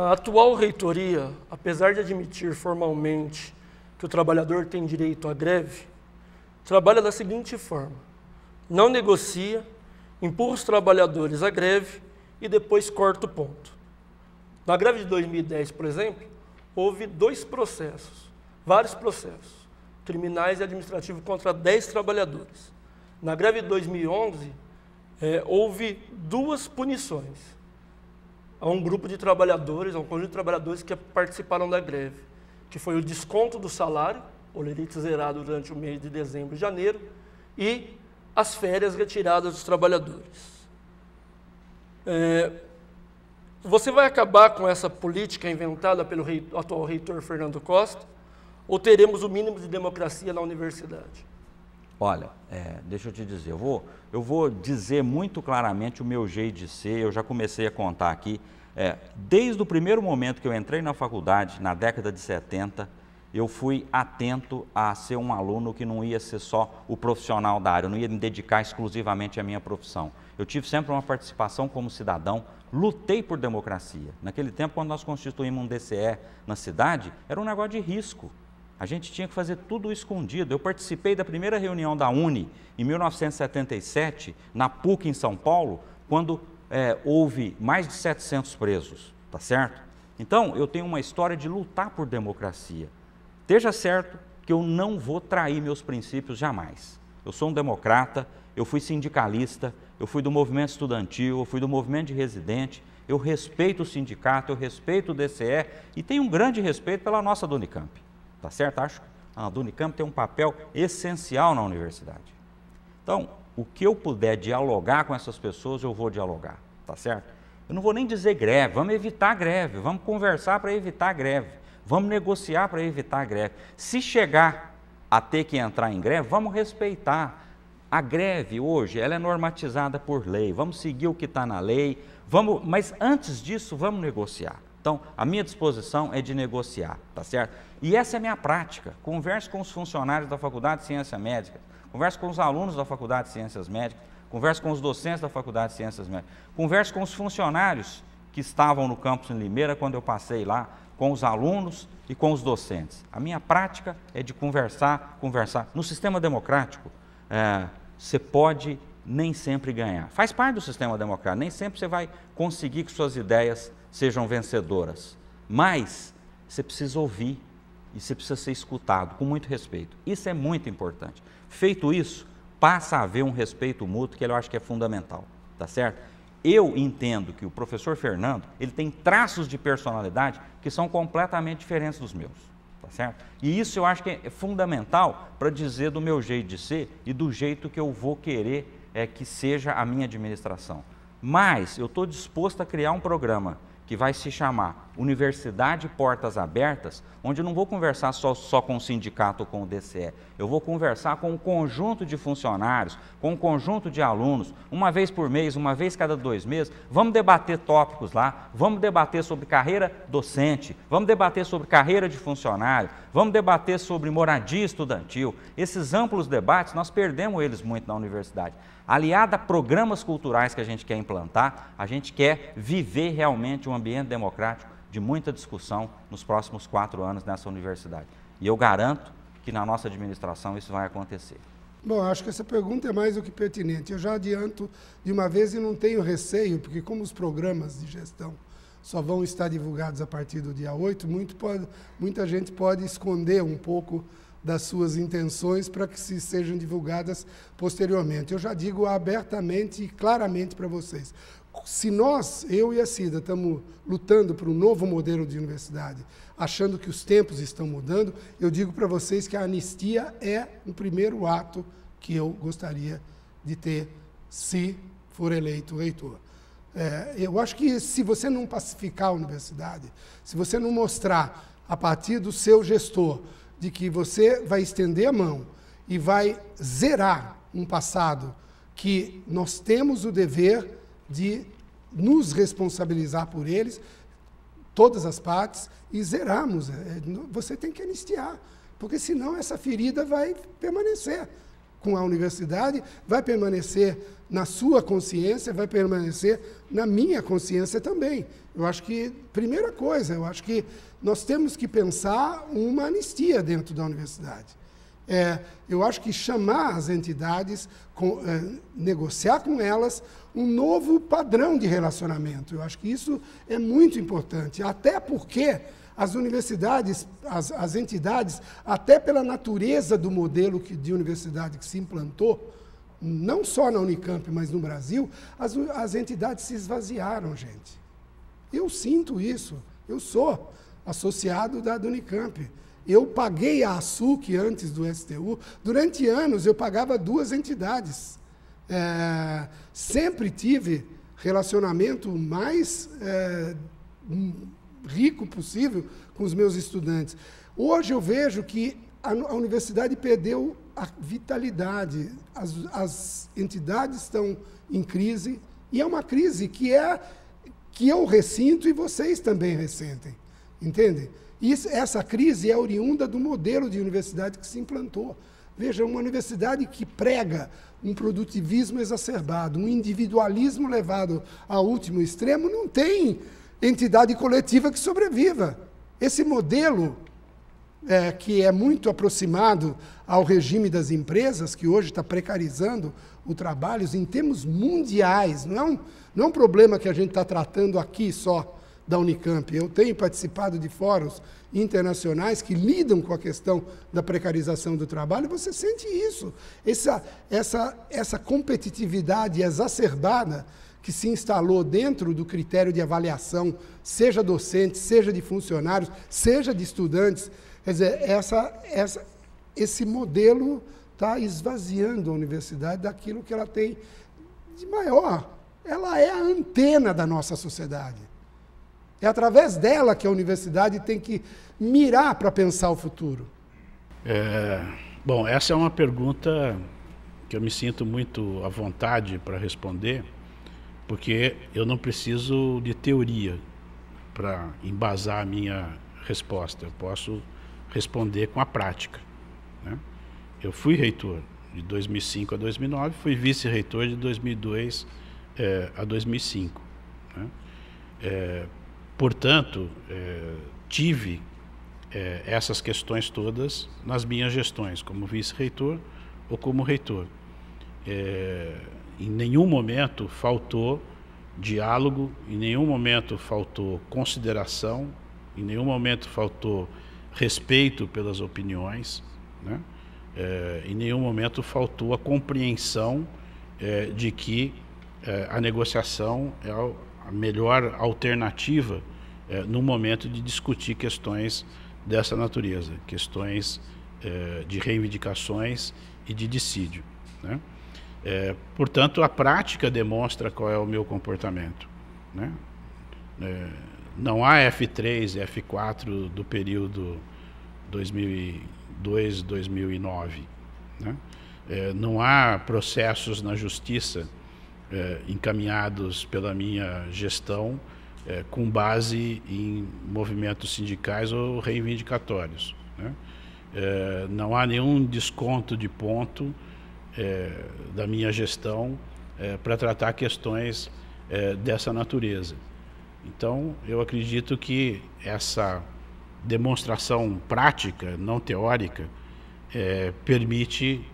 A atual reitoria, apesar de admitir formalmente que o trabalhador tem direito à greve, trabalha da seguinte forma: não negocia, empurra os trabalhadores à greve e depois corta o ponto. Na greve de 2010, por exemplo, houve vários processos, criminais e administrativos contra 10 trabalhadores. Na greve de 2011, houve 2 punições a um grupo de trabalhadores, a um conjunto de trabalhadores que participaram da greve, que foi o desconto do salário, o lerite zerado durante o mês de dezembro e janeiro, e as férias retiradas dos trabalhadores. Você vai acabar com essa política inventada pelo atual reitor Fernando Costa, ou teremos o mínimo de democracia na universidade? Olha, deixa eu te dizer, eu vou dizer muito claramente o meu jeito de ser. Eu já comecei a contar aqui, desde o primeiro momento que eu entrei na faculdade, na década de 70, eu fui atento a ser um aluno que não ia ser só o profissional da área, eu não ia me dedicar exclusivamente à minha profissão. Eu tive sempre uma participação como cidadão, lutei por democracia. Naquele tempo, quando nós constituímos um DCE na cidade, era um negócio de risco. A gente tinha que fazer tudo escondido. Eu participei da primeira reunião da UNE, em 1977, na PUC, em São Paulo, quando houve mais de 700 presos, tá certo? Então, eu tenho uma história de lutar por democracia. Esteja certo que eu não vou trair meus princípios jamais. Eu sou um democrata, eu fui sindicalista, eu fui do movimento estudantil, eu fui do movimento de residente, eu respeito o sindicato, eu respeito o DCE e tenho um grande respeito pela nossa do Unicamp. Tá certo? Acho que a Unicamp tem um papel essencial na universidade. Então, o que eu puder dialogar com essas pessoas, eu vou dialogar, tá certo? Eu não vou nem dizer greve, vamos evitar greve, vamos conversar para evitar greve, vamos negociar para evitar greve. Se chegar a ter que entrar em greve, vamos respeitar. A greve hoje, ela é normatizada por lei, vamos seguir o que está na lei, mas antes disso, vamos negociar. Então, a minha disposição é de negociar, tá certo? E essa é a minha prática. Converso com os funcionários da Faculdade de Ciências Médicas, converso com os alunos da Faculdade de Ciências Médicas, converso com os docentes da Faculdade de Ciências Médicas, converso com os funcionários que estavam no campus em Limeira quando eu passei lá, com os alunos e com os docentes. A minha prática é de conversar. No sistema democrático, você pode nem sempre ganhar. Faz parte do sistema democrático, nem sempre você vai conseguir que suas ideias sejam vencedoras, mas você precisa ouvir e você precisa ser escutado com muito respeito. Isso é muito importante. Feito isso, passa a haver um respeito mútuo que eu acho que é fundamental, tá certo? Eu entendo que o professor Fernando, ele tem traços de personalidade que são completamente diferentes dos meus, tá certo? E isso eu acho que é fundamental para dizer do meu jeito de ser e do jeito que eu vou querer que seja a minha administração. Mas eu estou disposto a criar um programa que vai se chamar Universidade Portas Abertas, onde eu não vou conversar só com o sindicato ou com o DCE, eu vou conversar com um conjunto de funcionários, com um conjunto de alunos, uma vez por mês, uma vez cada 2 meses, vamos debater tópicos lá, vamos debater sobre carreira docente, vamos debater sobre carreira de funcionário, vamos debater sobre moradia estudantil. Esses amplos debates, nós perdemos eles muito na universidade. Aliado a programas culturais que a gente quer implantar, a gente quer viver realmente um ambiente democrático de muita discussão nos próximos 4 anos nessa universidade. E eu garanto que na nossa administração isso vai acontecer. Bom, acho que essa pergunta é mais do que pertinente. Eu já adianto de uma vez e não tenho receio, porque como os programas de gestão só vão estar divulgados a partir do dia 8, muita gente pode esconder um pouco das suas intenções para que sejam divulgadas posteriormente. Eu já digo abertamente e claramente para vocês. Se nós, eu e a Cida, estamos lutando por um novo modelo de universidade, achando que os tempos estão mudando, eu digo para vocês que a anistia é o primeiro ato que eu gostaria de ter, se for eleito reitor. Eu acho que se você não pacificar a universidade, se você não mostrar a partir do seu gestor de que você vai estender a mão e vai zerar um passado que nós temos o dever de nos responsabilizar por eles, todas as partes, e zerarmos. Você tem que anistiar, porque senão essa ferida vai permanecer. com a universidade, vai permanecer na sua consciência, vai permanecer na minha consciência também. Eu acho que, primeira coisa, eu acho que nós temos que pensar uma anistia dentro da universidade. Eu acho que chamar as entidades, negociar com elas um novo padrão de relacionamento. Eu acho que isso é muito importante, até porque as universidades, as entidades, até pela natureza do modelo de universidade que se implantou, não só na Unicamp, mas no Brasil, as entidades se esvaziaram, gente. Eu sinto isso. Eu sou associado da Unicamp. Eu paguei a ASUC antes do STU. Durante anos, eu pagava 2 entidades. Sempre tive relacionamento mais rico possível com os meus estudantes. Hoje eu vejo que a universidade perdeu a vitalidade. As entidades estão em crise, e é uma crise que eu ressinto e vocês também ressentem. Entende? Essa crise é oriunda do modelo de universidade que se implantou. Veja, uma universidade que prega um produtivismo exacerbado, um individualismo levado ao último extremo, não tem entidade coletiva que sobreviva. Esse modelo, que é muito aproximado ao regime das empresas, que hoje está precarizando o trabalho em termos mundiais, não é um problema que a gente está tratando aqui só da Unicamp. Eu tenho participado de fóruns internacionais que lidam com a questão da precarização do trabalho, e você sente isso, essa competitividade exacerbada que se instalou dentro do critério de avaliação, seja docente, seja de funcionários, seja de estudantes. Quer dizer, esse modelo está esvaziando a universidade daquilo que ela tem de maior. Ela é a antena da nossa sociedade. É através dela que a universidade tem que mirar para pensar o futuro. Bom, essa é uma pergunta que eu me sinto muito à vontade para responder, porque eu não preciso de teoria para embasar a minha resposta. Eu posso responder com a prática, né? Eu fui reitor de 2005 a 2009, fui vice-reitor de 2002 a 2005. Né? Portanto, tive essas questões todas nas minhas gestões, como vice-reitor ou como reitor. Em nenhum momento faltou diálogo, em nenhum momento faltou consideração, em nenhum momento faltou respeito pelas opiniões, né? Em nenhum momento faltou a compreensão de que a negociação é a melhor alternativa no momento de discutir questões dessa natureza, questões de reivindicações e de dissídio, né? Portanto, a prática demonstra qual é o meu comportamento, né? Não há F3 e F4 do período 2002, 2009, né? Não há processos na justiça encaminhados pela minha gestão com base em movimentos sindicais ou reivindicatórios, né? Não há nenhum desconto de ponto da minha gestão para tratar questões dessa natureza. Então, eu acredito que essa demonstração prática, não teórica, permite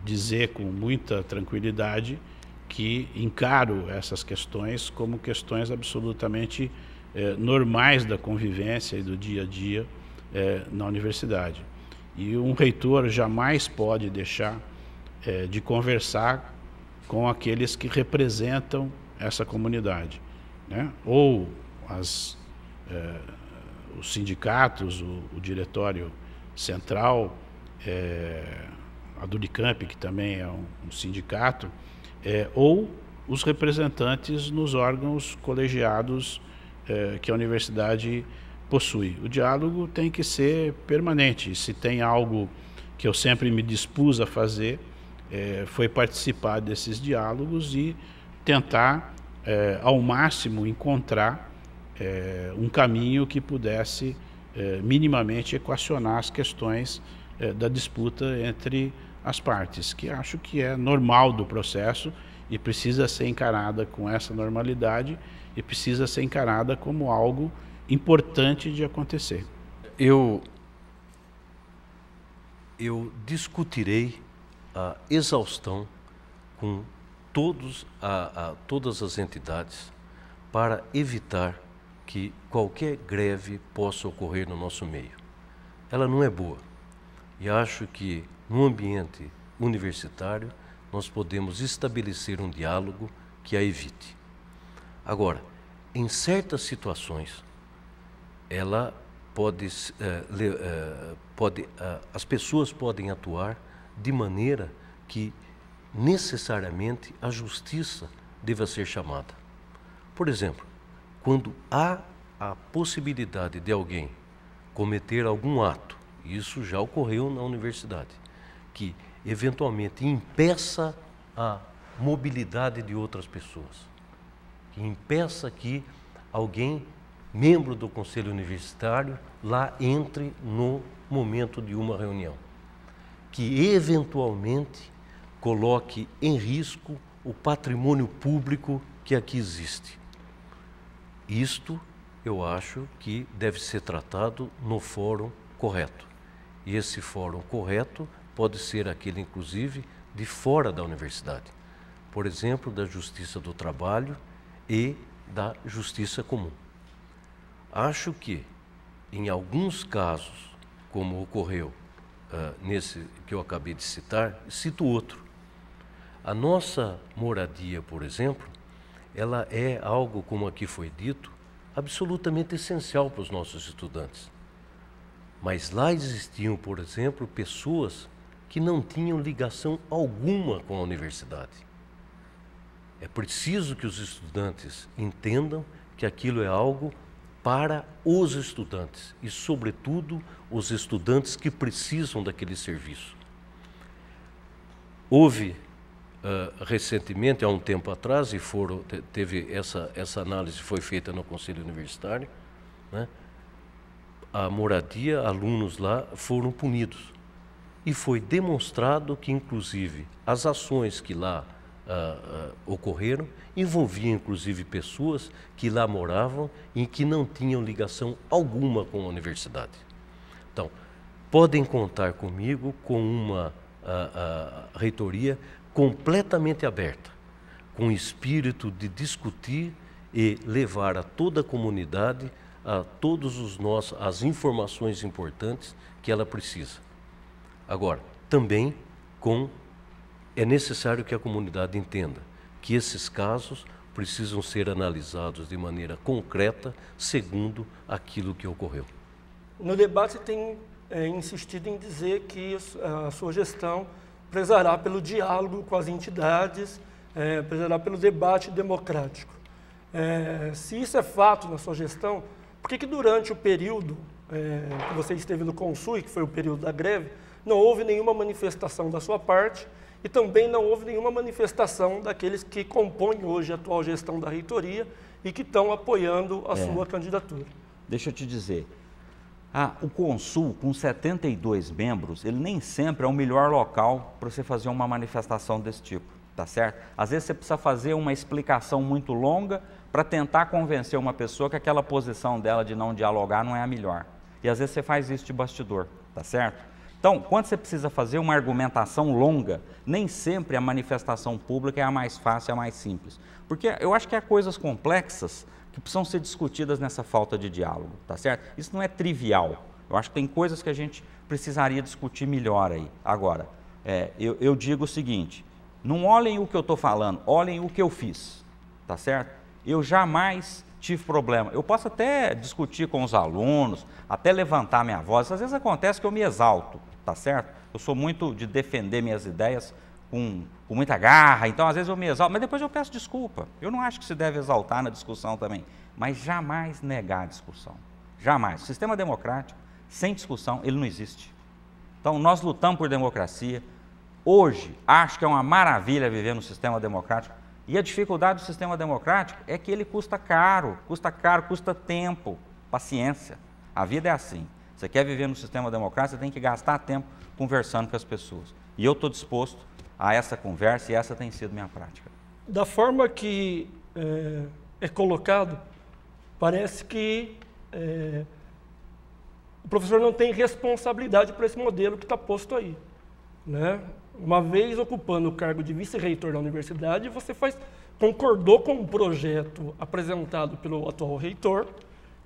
dizer com muita tranquilidade que encaro essas questões como questões absolutamente normais da convivência e do dia a dia na universidade. E um reitor jamais pode deixar de conversar com aqueles que representam essa comunidade, né? Ou os sindicatos, o diretório central, a do Unicamp, que também é um sindicato, ou os representantes nos órgãos colegiados que a universidade possui. O diálogo tem que ser permanente. Se tem algo que eu sempre me dispus a fazer, foi participar desses diálogos e tentar, ao máximo, encontrar um caminho que pudesse minimamente equacionar as questões da disputa entre as partes, que acho que é normal do processo e precisa ser encarada com essa normalidade e precisa ser encarada como algo importante de acontecer. Eu discutirei a exaustão com todas as entidades para evitar que qualquer greve possa ocorrer no nosso meio. Ela não é boa. E acho que no ambiente universitário nós podemos estabelecer um diálogo que a evite. Agora, em certas situações, as pessoas podem atuar de maneira que necessariamente a justiça deva ser chamada. Por exemplo, quando há a possibilidade de alguém cometer algum ato, isso já ocorreu na universidade, que eventualmente impeça a mobilidade de outras pessoas, que impeça que alguém, membro do conselho universitário, lá entre no momento de uma reunião, que eventualmente coloque em risco o patrimônio público que aqui existe. Isto eu acho que deve ser tratado no fórum correto. E esse fórum correto pode ser aquele, inclusive, de fora da universidade. Por exemplo, da Justiça do Trabalho e da Justiça Comum. Acho que, em alguns casos, como ocorreu nesse que eu acabei de citar, cito outro. A nossa moradia, por exemplo, ela é algo, como aqui foi dito, absolutamente essencial para os nossos estudantes. Mas lá existiam, por exemplo, pessoas que não tinham ligação alguma com a universidade. É preciso que os estudantes entendam que aquilo é algo para os estudantes e, sobretudo, os estudantes que precisam daquele serviço. Houve recentemente, há um tempo atrás, e teve essa análise foi feita no Conselho Universitário, né? A moradia, alunos lá foram punidos. E foi demonstrado que, inclusive, as ações que lá ocorreram envolviam, inclusive, pessoas que lá moravam e que não tinham ligação alguma com a universidade. Então, podem contar comigo com uma reitoria completamente aberta, com espírito de discutir e levar a toda a comunidade a as informações importantes que ela precisa. Agora, também é necessário que a comunidade entenda que esses casos precisam ser analisados de maneira concreta, segundo aquilo que ocorreu. No debate tem insistido em dizer que a sua gestão prezará pelo diálogo com as entidades, prezará pelo debate democrático. Se isso é fato na sua gestão, por que durante o período que você esteve no Consui, que foi o período da greve, não houve nenhuma manifestação da sua parte e também não houve nenhuma manifestação daqueles que compõem hoje a atual gestão da reitoria e que estão apoiando a sua candidatura? Deixa eu te dizer, o Consul, com 72 membros, ele nem sempre é o melhor local para você fazer uma manifestação desse tipo, tá certo? Às vezes você precisa fazer uma explicação muito longa para tentar convencer uma pessoa que aquela posição dela de não dialogar não é a melhor. E às vezes você faz isso de bastidor, tá certo? Então, quando você precisa fazer uma argumentação longa, nem sempre a manifestação pública é a mais fácil, a mais simples. Porque eu acho que há coisas complexas que precisam ser discutidas nessa falta de diálogo, tá certo? Isso não é trivial. Eu acho que tem coisas que a gente precisaria discutir melhor aí. Agora, eu digo o seguinte, não olhem o que eu estou falando, olhem o que eu fiz, tá certo? Eu jamais tive problema. Eu posso até discutir com os alunos, até levantar minha voz. Às vezes acontece que eu me exalto, tá certo? Eu sou muito de defender minhas ideias com muita garra, então às vezes eu me exalto, mas depois eu peço desculpa. Eu não acho que se deve exaltar na discussão também, mas jamais negar a discussão. Jamais. O sistema democrático, sem discussão, ele não existe. Então nós lutamos por democracia. Hoje, acho que é uma maravilha viver no sistema democrático. E a dificuldade do sistema democrático é que ele custa caro, custa tempo, paciência. A vida é assim. Você quer viver no sistema democrático, você tem que gastar tempo conversando com as pessoas. E eu estou disposto a essa conversa e essa tem sido minha prática. Da forma que é colocado, parece que o professor não tem responsabilidade para esse modelo que está posto aí, né? Uma vez ocupando o cargo de vice-reitor da universidade, você concordou com um projeto apresentado pelo atual reitor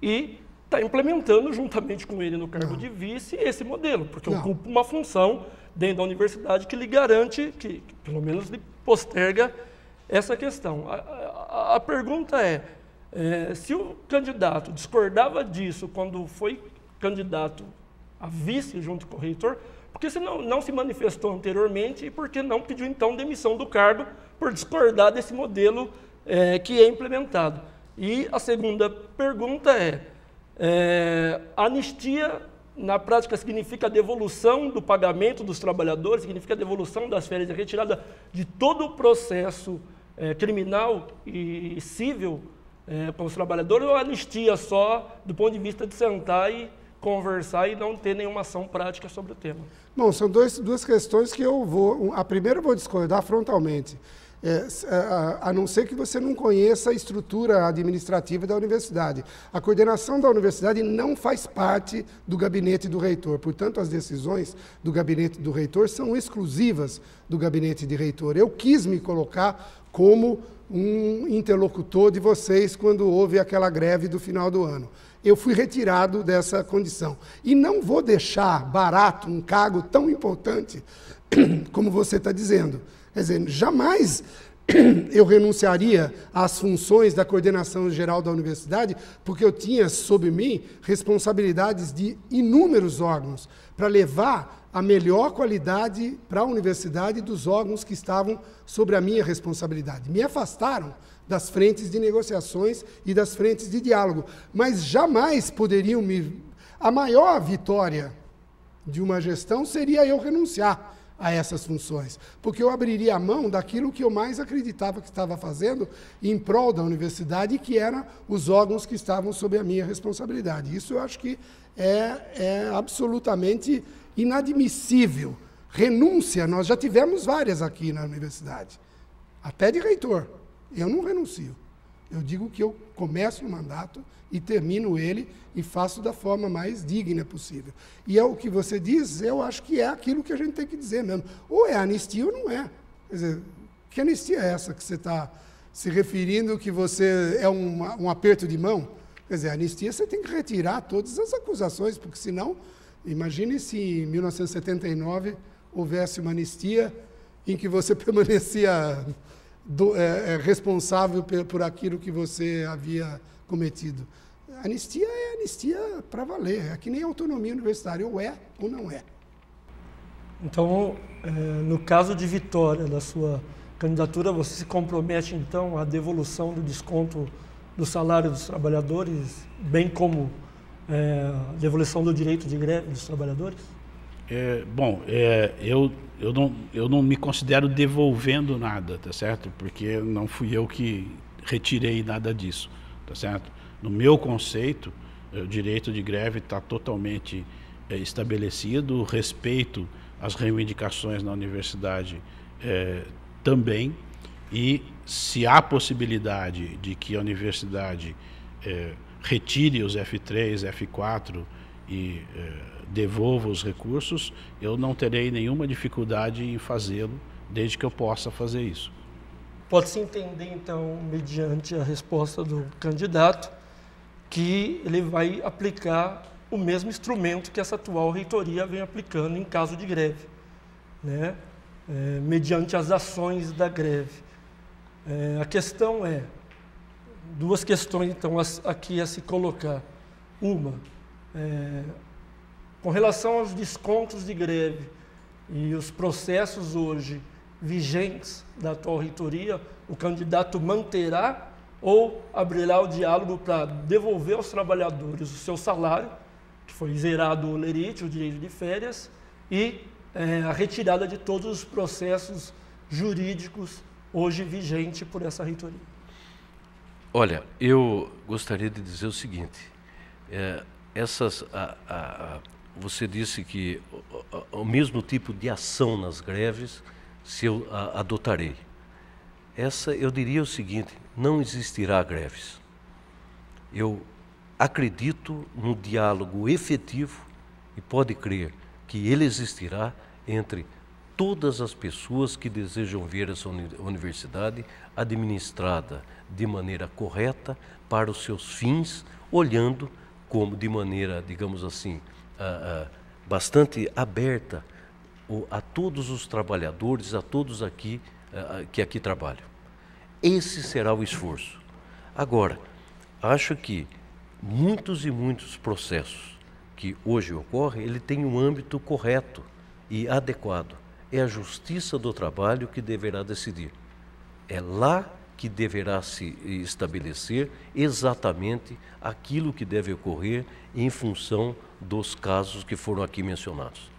e está implementando juntamente com ele no cargo de vice esse modelo, porque ocupa uma função dentro da universidade que lhe garante, que pelo menos lhe posterga essa questão. A pergunta é, se o candidato discordava disso quando foi candidato a vice junto com o reitor, por que você não se manifestou anteriormente e por que não pediu então demissão do cargo por discordar desse modelo que é implementado? E a segunda pergunta a anistia na prática significa a devolução do pagamento dos trabalhadores, significa a devolução das férias, a retirada de todo o processo criminal e civil com os trabalhadores, ou anistia só do ponto de vista de sentar e conversar e não ter nenhuma ação prática sobre o tema? Bom, são duas questões que eu vou... A primeira eu vou discordar frontalmente. A não ser que você não conheça a estrutura administrativa da universidade. A coordenação da universidade não faz parte do gabinete do reitor. Portanto, as decisões do gabinete do reitor são exclusivas do gabinete de reitor. Eu quis me colocar como um interlocutor de vocês quando houve aquela greve do final do ano. Eu fui retirado dessa condição. E não vou deixar barato um cargo tão importante como você está dizendo. Quer dizer, jamais eu renunciaria às funções da coordenação geral da universidade, porque eu tinha sob mim responsabilidades de inúmeros órgãos para levar a melhor qualidade para a universidade dos órgãos que estavam sobre a minha responsabilidade. Me afastaram das frentes de negociações e das frentes de diálogo, mas jamais poderiam me... A maior vitória de uma gestão seria eu renunciar a essas funções, porque eu abriria a mão daquilo que eu mais acreditava que estava fazendo em prol da universidade, que eram os órgãos que estavam sob a minha responsabilidade. Isso eu acho que é absolutamente inadmissível. Renúncia, nós já tivemos várias aqui na universidade, até de reitor. Eu não renuncio. Eu digo que eu começo o mandato e termino ele e faço da forma mais digna possível. E é o que você diz, eu acho que é aquilo que a gente tem que dizer mesmo. Ou é anistia ou não é. Quer dizer, que anistia é essa que você está se referindo, que você é um aperto de mão? Quer dizer, anistia você tem que retirar todas as acusações, porque senão, imagine se em 1979 houvesse uma anistia em que você permanecia responsável por aquilo que você havia cometido. Anistia é anistia para valer, é que nem autonomia universitária, ou é ou não é. Então, no caso de vitória da sua candidatura, você se compromete, então, à devolução do desconto do salário dos trabalhadores, bem como a devolução do direito de greve dos trabalhadores? Eu não me considero devolvendo nada, tá certo? Porque não fui eu que retirei nada disso, tá certo? No meu conceito, o direito de greve está totalmente estabelecido, o respeito às reivindicações na universidade também, e se há possibilidade de que a universidade retire os F3, F4 e devolva os recursos, eu não terei nenhuma dificuldade em fazê-lo, desde que eu possa fazer isso. Pode-se entender, então, mediante a resposta do candidato, que ele vai aplicar o mesmo instrumento que essa atual reitoria vem aplicando em caso de greve, né? Mediante as ações da greve. A questão duas questões, então, aqui a se colocar. Uma, com relação aos descontos de greve e os processos hoje vigentes da atual reitoria, o candidato manterá ou abrirá o diálogo para devolver aos trabalhadores o seu salário, que foi zerado o lerite, o direito de férias, e a retirada de todos os processos jurídicos hoje vigentes por essa reitoria? Olha, eu gostaria de dizer o seguinte, você disse que o mesmo tipo de ação nas greves se eu adotarei. Eu diria o seguinte: não existirá greves. Eu acredito no diálogo efetivo e pode crer que ele existirá entre todas as pessoas que desejam ver essa universidade administrada de maneira correta para os seus fins, olhando como de maneira, digamos assim, bastante aberta a todos os trabalhadores, a todos aqui que aqui trabalham. Esse será o esforço. Agora, acho que muitos e muitos processos que hoje ocorrem, ele tem um âmbito correto e adequado. É a justiça do trabalho que deverá decidir. É lá que deverá se estabelecer exatamente aquilo que deve ocorrer em função dos casos que foram aqui mencionados.